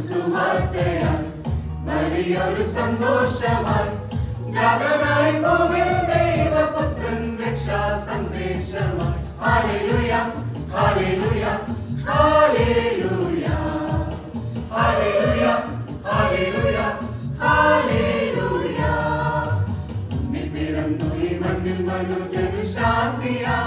സുവാർത്തയാൽ വലിയൊരു സന്തോഷമായി ജാതനായി ഭൂമിയിൽ ദൈവപുത്രൻ രക്ഷാ സന്ദേശമായി. Hallelujah hallelujah hallelujah hallelujah hallelujah hallelujah. ഉണ്ണി പിറന്നു ഈ മണ്ണിൽ മനുജനു ശാന്തിയാ.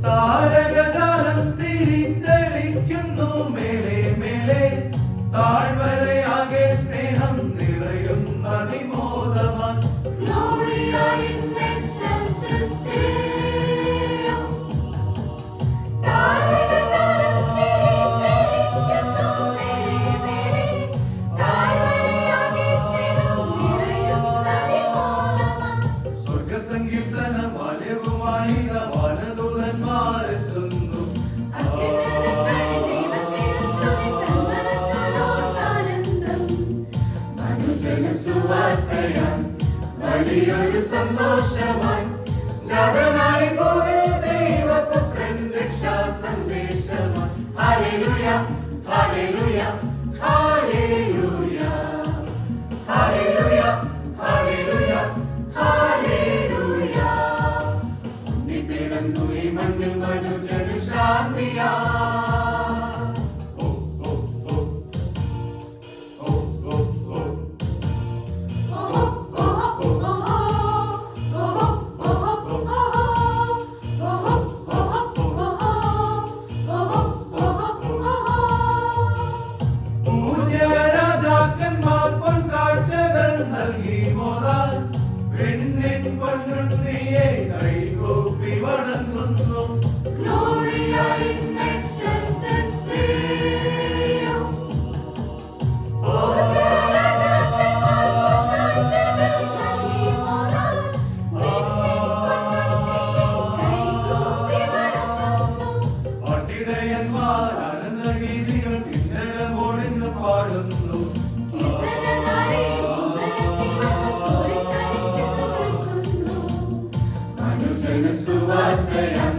താരകജാലം തിരിതെളിക്കുന്നു മേലെ മേലെ, താഴ്വരയാകെ സ്നേഹം നിറയുന്ന വിമോദമായി. Gloria in excelsis Deo. താരകജാലം തിരിതെളിക്കുന്നു മേലെ മേലെ, താഴ്വരയാകെ സ്നേഹം നിറയുന്ന വിമോദമായി. സ്വർഗസങ്കീർത്തന മാല്യവുമായി വാനദൂതന്മാരെത്തുന്നു. സുവാർത്തയാൽ വലിയൊരു സന്തോഷമായി ജാതനായി ഭൂമിയിൽ ദൈവപുത്രൻ രക്ഷാ സന്ദേശമായി. Hallelujah hallelujah hallelujah hallelujah hallelujah hallelujah. ഉണ്ണി പിറന്നു ഈ മണ്ണിൽ മനുജനു ശാന്തിയാ. പൂജ്യരാജാക്കന്മാർ പൊൻകാഴ്ചകൾ നൽകി മോദാൽ പെണ്ണിൻ പൊന്നുണ്ണിയെ കൈകൂപ്പി വണങ്ങുന്നു. Gloria in excelsis Deo. പാട്ടിടയന്മാർ ആനന്ദഗീതികൾ കിന്നരമോടിന്ന് പാടുന്നു. മനുജനു സുവാർത്തയാൽ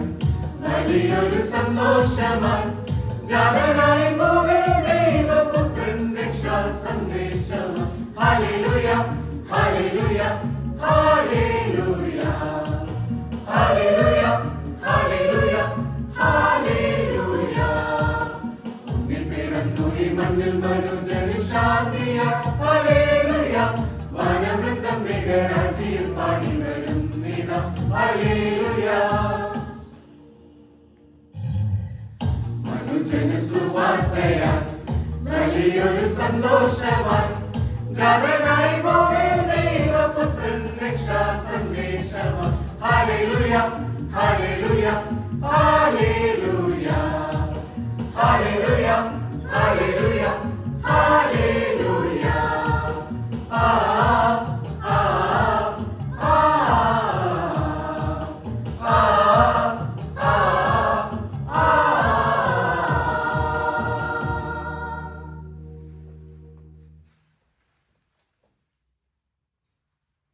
വലിയൊരു സന്തോഷമായി ജാതനായി ഭൂമിയിൽ ദൈവപുത്രൻ രക്ഷാ സന്ദേശമായി. Hallelujah hallelujah hallelujah hallelujah hallelujah hallelujah. ഉണ്ണി പിറന്നു ഈ മണ്ണിൽ മനുജനു ശാന്തിയാ. ഹല്ലേലൂയ വനവൃന്ദം മേഘരാശിയിൽ പാടി വരുന്നിതാ. ഹല്ലേലൂയ. മനുജനു സുവാർത്തയാൽ വലിയൊരു സന്തോഷമായി ജാതനായി ഭൂമിയിൽ ദൈവപുത്രൻ രക്ഷാ സന്ദേശമായി. Hallelujah hallelujah hallelujah.